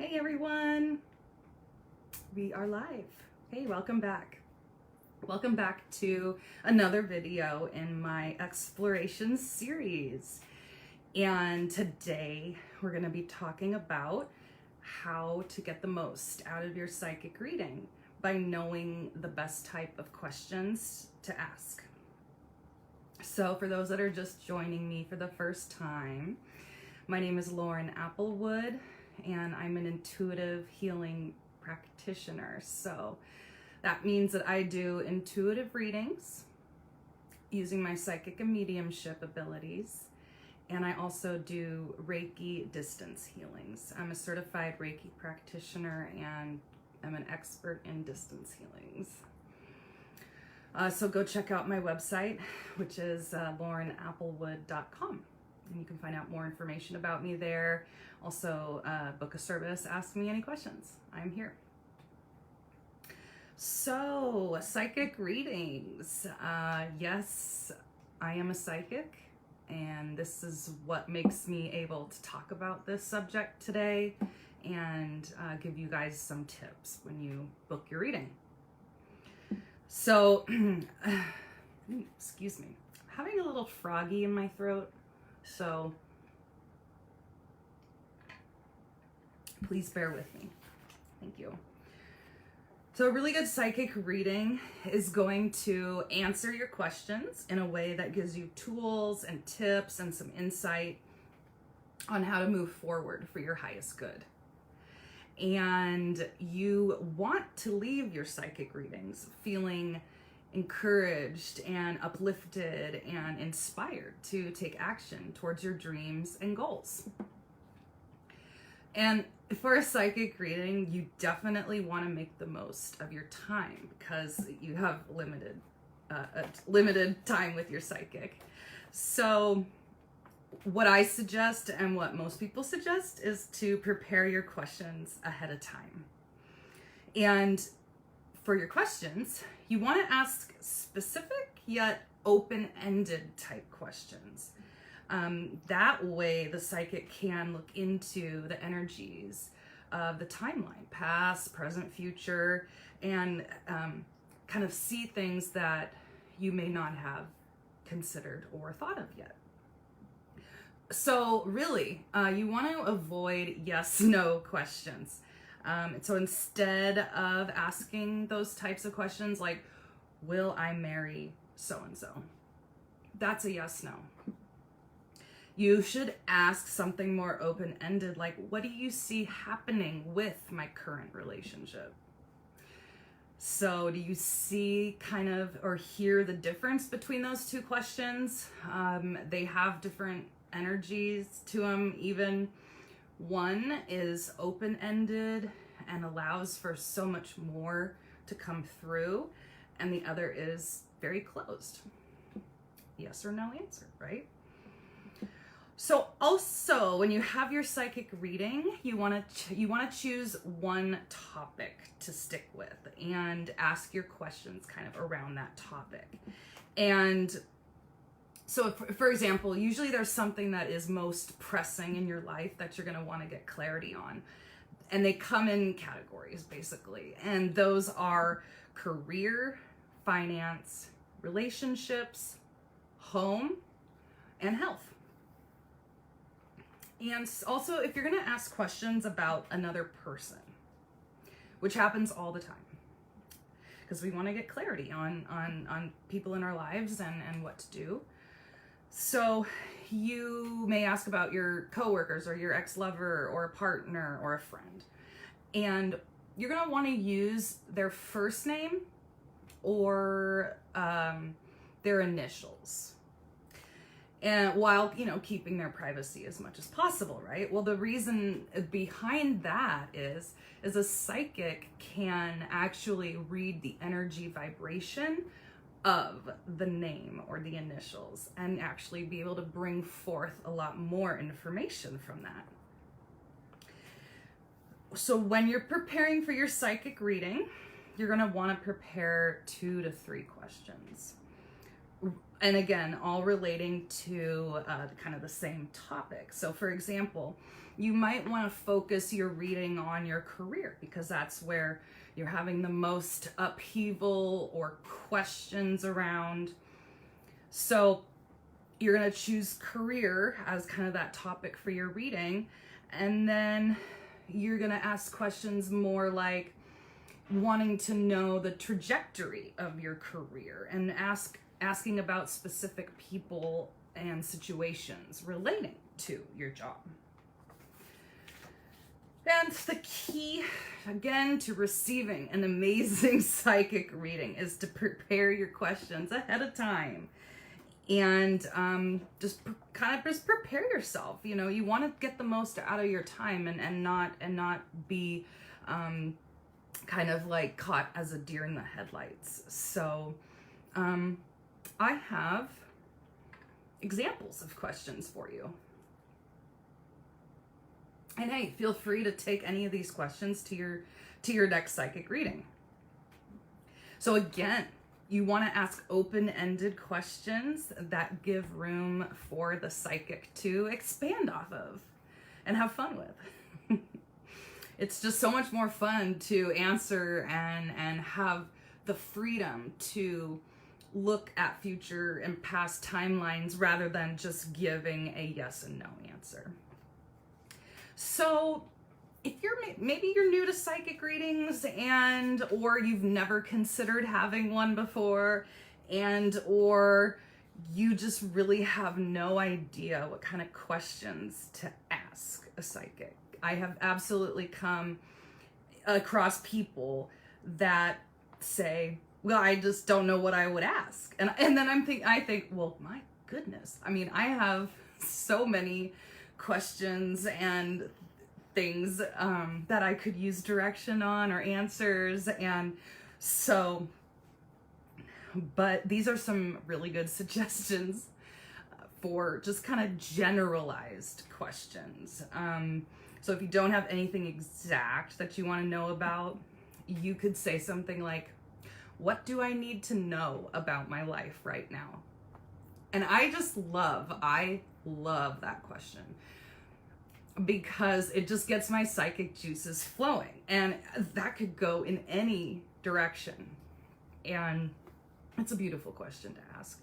Hey everyone, we are live. Hey, welcome back. Welcome back to another video in my exploration series. And today we're going to be talking about how to get the most out of your psychic reading by knowing the best type of questions to ask. So for those that are just joining me for the first time, my name is Lauren Applewood, and I'm an intuitive healing practitioner. So that means that I do intuitive readings using my psychic and mediumship abilities, and I also do Reiki distance healings. I'm a certified Reiki practitioner and I'm an expert in distance healings. So go check out my website, which is laurenapplewood.com. And you can find out more information about me there. Also, book a service, ask me any questions. I'm here. So, psychic readings. Yes, I am a psychic, and this is what makes me able to talk about this subject today and give you guys some tips when you book your reading. So, excuse me, I'm having a little froggy in my throat. So please bear with me. Thank you. So a really good psychic reading is going to answer your questions in a way that gives you tools and tips and some insight on how to move forward for your highest good. And you want to leave your psychic readings feeling encouraged and uplifted and inspired to take action towards your dreams and goals. And for a psychic reading, you definitely want to make the most of your time because you have limited time with your psychic. So what I suggest and what most people suggest is to prepare your questions ahead of time. And for your questions, you want to ask specific yet open-ended type questions. That way the psychic can look into the energies of the timeline, past, present, future, and kind of see things that you may not have considered or thought of yet. So really, you want to avoid yes/no questions. So instead of asking those types of questions like, will I marry so-and-so? That's a yes/no. You should ask something more open-ended like, what do you see happening with my current relationship? So do you see kind of or hear the difference between those two questions? They have different energies to them. Even one is open-ended and allows for so much more to come through, and the other is very closed. Yes or no answer, right? So also, when you have your psychic reading, you want to choose one topic to stick with and ask your questions kind of around that topic. And so, for example, usually there's something that is most pressing in your life that you're going to want to get clarity on. And they come in categories, basically. And those are career, finance, relationships, home, and health. And also, if you're going to ask questions about another person, which happens all the time, because we want to get clarity on people in our lives and what to do. So you may ask about your coworkers or your ex-lover or a partner or a friend. And you're going to want to use their first name or their initials. And while, keeping their privacy as much as possible, right? Well, the reason behind that is a psychic can actually read the energy vibration of the name or the initials and actually be able to bring forth a lot more information from that. So when you're preparing for your psychic reading, you're going to want to prepare 2 to 3 questions. And again, all relating to kind of the same topic. So for example, you might want to focus your reading on your career because that's where you're having the most upheaval or questions around. So you're going to choose career as kind of that topic for your reading. And then you're going to ask questions more like wanting to know the trajectory of your career and asking about specific people and situations relating to your job. And the key, again, to receiving an amazing psychic reading is to prepare your questions ahead of time. And just prepare yourself. You know, you want to get the most out of your time and not be kind of like caught as a deer in the headlights. So I have examples of questions for you. And hey, feel free to take any of these questions to your next psychic reading. So again, you want to ask open-ended questions that give room for the psychic to expand off of and have fun with. It's just so much more fun to answer and have the freedom to look at future and past timelines rather than just giving a yes and no answer. So if maybe you're new to psychic readings or you've never considered having one before or you just really have no idea what kind of questions to ask a psychic. I have absolutely come across people that say, well, I just don't know what I would ask. And then I think, well, my goodness. I mean, I have so many questions and things that I could use direction on or answers. And so, but these are some really good suggestions for just kind of generalized questions. So if you don't have anything exact that you want to know about, you could say something like, what do I need to know about my life right now? And I love that question because it just gets my psychic juices flowing, and that could go in any direction. And it's a beautiful question to ask.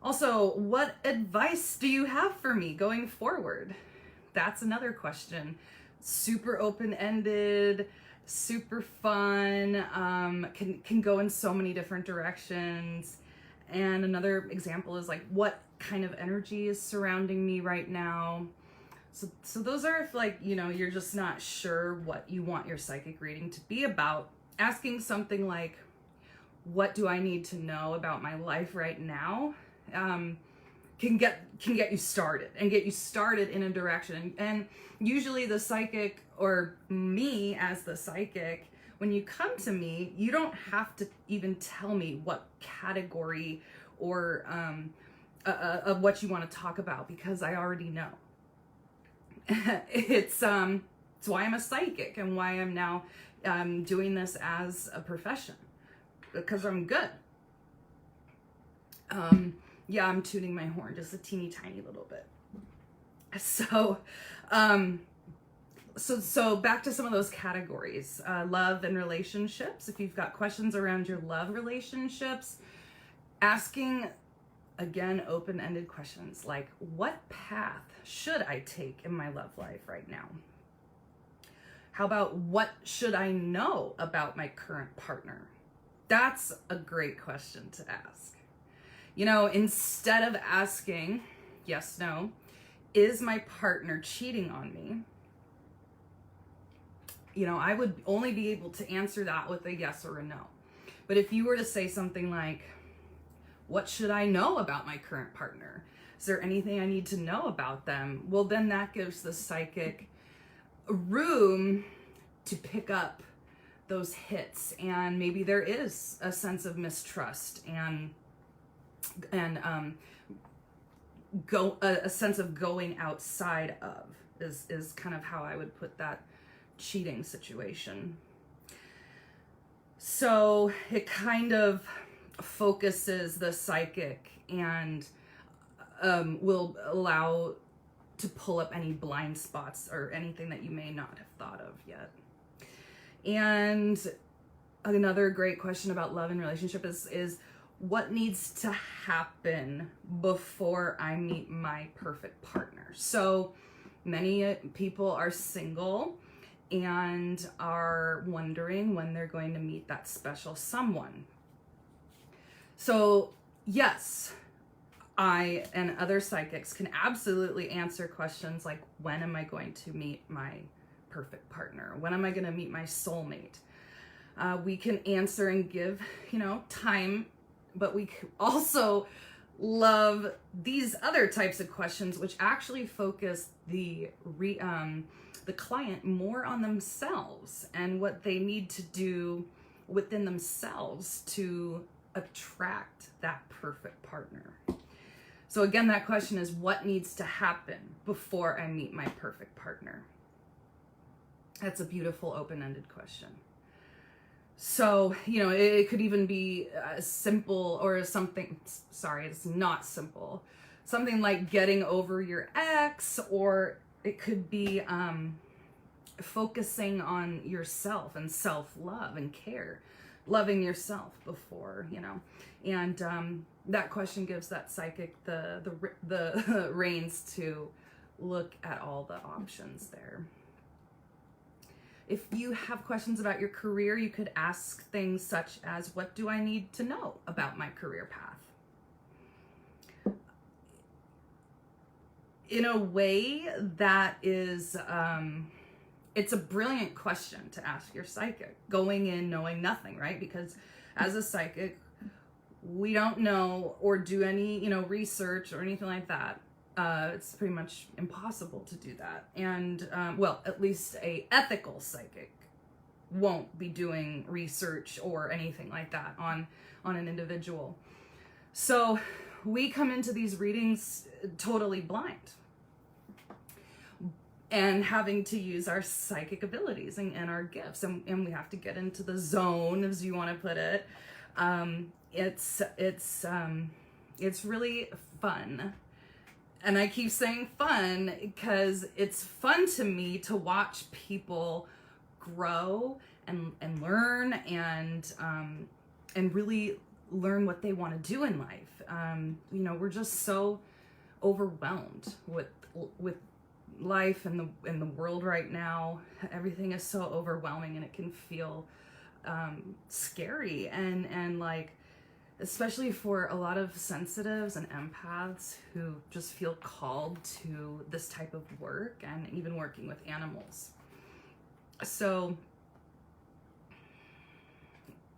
Also, what advice do you have for me going forward? That's another question. Super open-ended, super fun, can go in so many different directions. And another example is like, what kind of energy is surrounding me right now? So those are if like, you know, you're just not sure what you want your psychic reading to be about. Asking something like, what do I need to know about my life right now? Can get you started and get you started in a direction. And usually the psychic, or me as the psychic, when you come to me, you don't have to even tell me what category or of what you want to talk about, because I already know. It's why I'm a psychic and why I'm now doing this as a profession, because I'm good. Yeah, I'm tuning my horn just a teeny tiny little bit. So back to some of those categories. Love and relationships. If you've got questions around your love relationships, asking, again, open-ended questions like, what path should I take in my love life right now? How about, what should I know about my current partner? That's a great question to ask. You know, instead of asking, yes, no, is my partner cheating on me? You know, I would only be able to answer that with a yes or a no. But if you were to say something like, what should I know about my current partner? Is there anything I need to know about them? Well, then that gives the psychic room to pick up those hits, and maybe there is a sense of mistrust and a sense of going outside of is kind of how I would put that cheating situation. So it kind of focuses the psychic and will allow to pull up any blind spots or anything that you may not have thought of yet. And another great question about love and relationship is what needs to happen before I meet my perfect partner? So many people are single and are wondering when they're going to meet that special someone. So yes, I and other psychics can absolutely answer questions like, when am I going to meet my perfect partner? When am I going to meet my soulmate? We can answer and give, time, but we also love these other types of questions, which actually focus the client more on themselves and what they need to do within themselves to attract that perfect partner. So again, that question is, what needs to happen before I meet my perfect partner? That's a beautiful open-ended question. So, it could even be simple or something, sorry, it's not simple. Something like getting over your ex, or it could be focusing on yourself and self-love and care, loving yourself before, and that question gives that psychic the reins to look at all the options there. If you have questions about your career, you could ask things such as, what do I need to know about my career path? In a way that is, it's a brilliant question to ask your psychic, going in knowing nothing, right? Because as a psychic, we don't know or do any, research or anything like that. It's pretty much impossible to do that. And, well, at least a ethical psychic won't be doing research or anything like that on an individual. So we come into these readings totally blind and having to use our psychic abilities and our gifts. And we have to get into the zone, as you want to put it. It's really fun. And I keep saying fun because it's fun to me to watch people grow and learn and really learn what they want to do in life. We're just so overwhelmed with life and the world right now. Everything is so overwhelming, and it can feel scary and like, especially for a lot of sensitives and empaths who just feel called to this type of work and even working with animals. So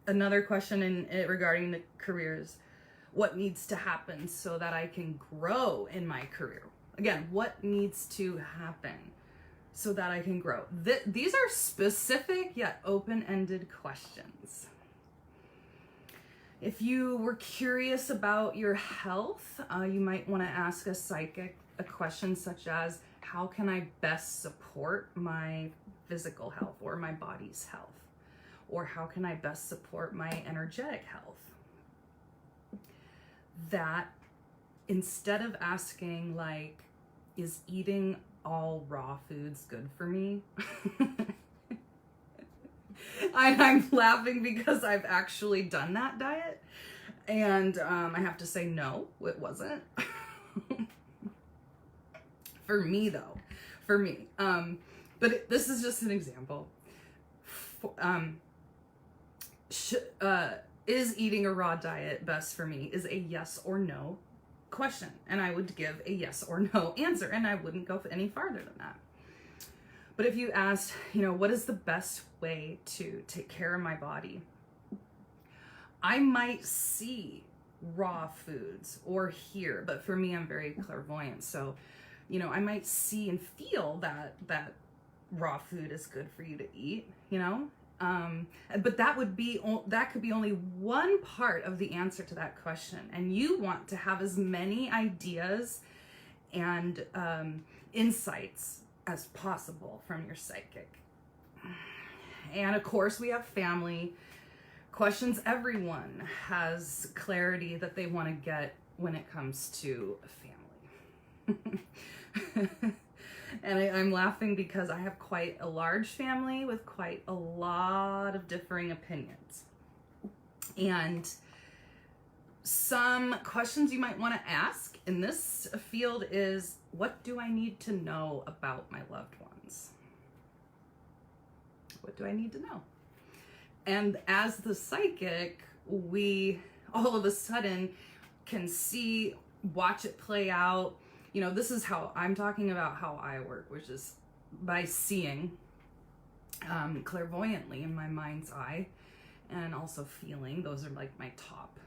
another question regarding the careers, what needs to happen so that I can grow in my career? Again, what needs to happen so that I can grow? These are specific yet open-ended questions. If you were curious about your health, you might want to ask a psychic a question such as, how can I best support my physical health or my body's health? Or how can I best support my energetic health? That, instead of asking like, is eating all raw foods good for me? I'm laughing because I've actually done that diet, and I have to say, no, it wasn't. For me, though. For me. But this is just an example. Is eating a raw diet best for me is a yes or no question, and I would give a yes or no answer, and I wouldn't go any farther than that. But if you asked, what is the best way to take care of my body? I might see raw foods or hear, but for me, I'm very clairvoyant. So, I might see and feel that raw food is good for you to eat, but that could be only one part of the answer to that question. And you want to have as many ideas and insights as possible from your psychic. And of course, we have family, questions everyone has clarity that they want to get when it comes to family. And I'm laughing because I have quite a large family with quite a lot of differing opinions. And some questions you might want to ask in this field is, what do I need to know about my loved ones? What do I need to know? And as the psychic, we all of a sudden can see, watch it play out. You know, this is how I'm talking about how I work, which is by seeing clairvoyantly in my mind's eye, and also feeling. Those are like my top.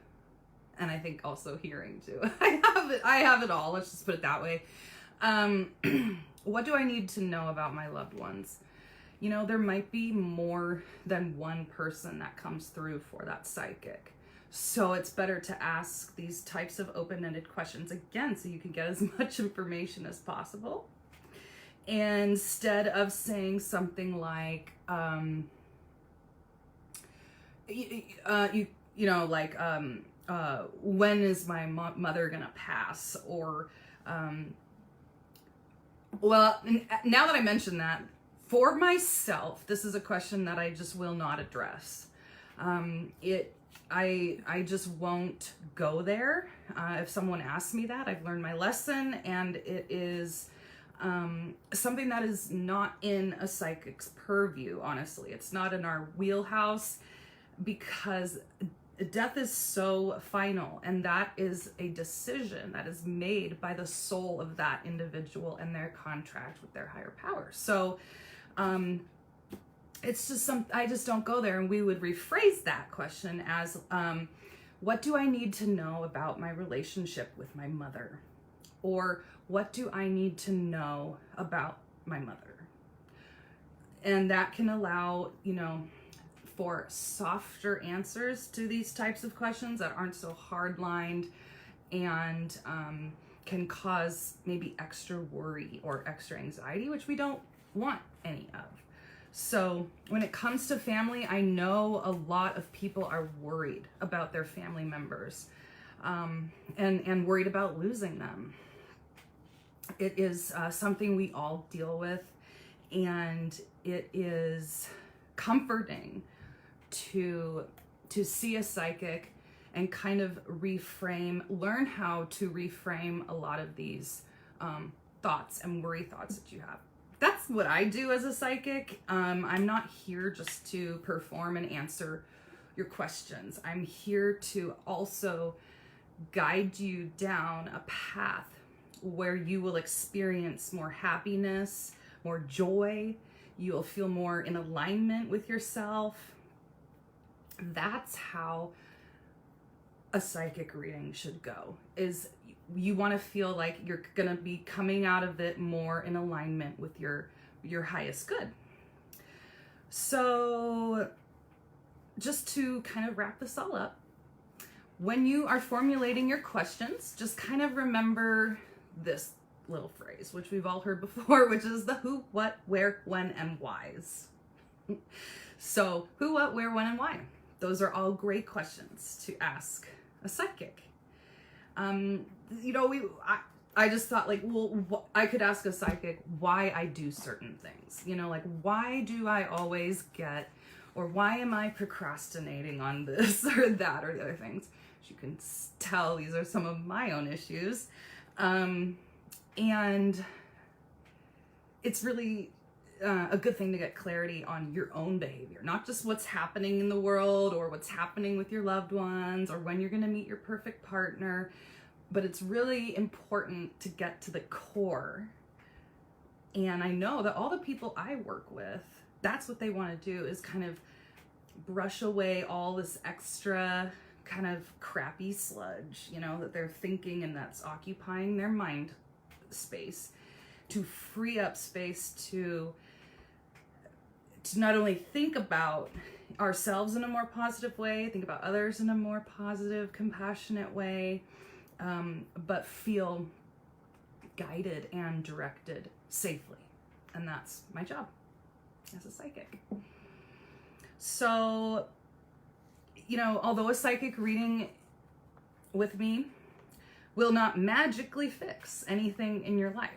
And I think also hearing too. I have it all. Let's just put it that way. What do I need to know about my loved ones? You know, there might be more than one person that comes through for that psychic. So it's better to ask these types of open-ended questions again, so you can get as much information as possible. Instead of saying something like, when is my mother gonna pass? Or, well, now that I mention that, for myself, this is a question that I just will not address. I just won't go there. If someone asks me that, I've learned my lesson, and it is something that is not in a psychic's purview, honestly. It's not in our wheelhouse, because death is so final, and that is a decision that is made by the soul of that individual and their contract with their higher power. So it's just I just don't go there. And we would rephrase that question as, what do I need to know about my relationship with my mother? Or what do I need to know about my mother? And that can allow, you know, for softer answers to these types of questions that aren't so hard-lined, and can cause maybe extra worry or extra anxiety, which we don't want any of. So when it comes to family, I know a lot of people are worried about their family members, and worried about losing them. It is something we all deal with, and it is comforting to see a psychic and kind of learn how to reframe a lot of these thoughts and worry thoughts that you have. That's what I do as a psychic. I'm not here just to perform and answer your questions. I'm here to also guide you down a path where you will experience more happiness, more joy. You'll feel more in alignment with yourself. That's how a psychic reading should go, is you want to feel like you're going to be coming out of it more in alignment with your highest good. So just to kind of wrap this all up, when you are formulating your questions, just kind of remember this little phrase, which we've all heard before, which is the who, what, where, when, and whys. So who, what, where, when, and why. Those are all great questions to ask a psychic. I just thought, like, well, I could ask a psychic why I do certain things. You know, like, why do I always get, or why am I procrastinating on this or that or the other things? As you can tell, these are some of my own issues. And it's really a good thing to get clarity on your own behavior, not just what's happening in the world or what's happening with your loved ones or when you're going to meet your perfect partner. But it's really important to get to the core. And I know that all the people I work with, that's what they want to do, is kind of brush away all this extra kind of crappy sludge, you know, that they're thinking and that's occupying their mind space, to free up space to not only think about ourselves in a more positive way, think about others in a more positive, compassionate way, but feel guided and directed safely. And that's my job as a psychic. So although a psychic reading with me will not magically fix anything in your life,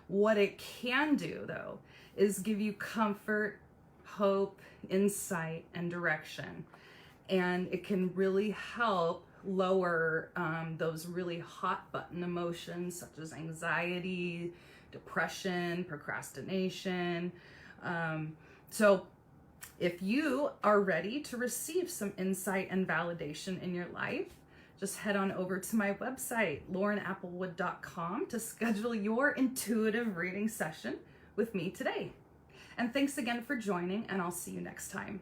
what it can do, though, is give you comfort, hope, insight, and direction. And it can really help lower those really hot button emotions such as anxiety, depression, procrastination. So if you are ready to receive some insight and validation in your life, just head on over to my website, laurenapplewood.com, to schedule your intuitive reading session with me today. And thanks again for joining, and I'll see you next time.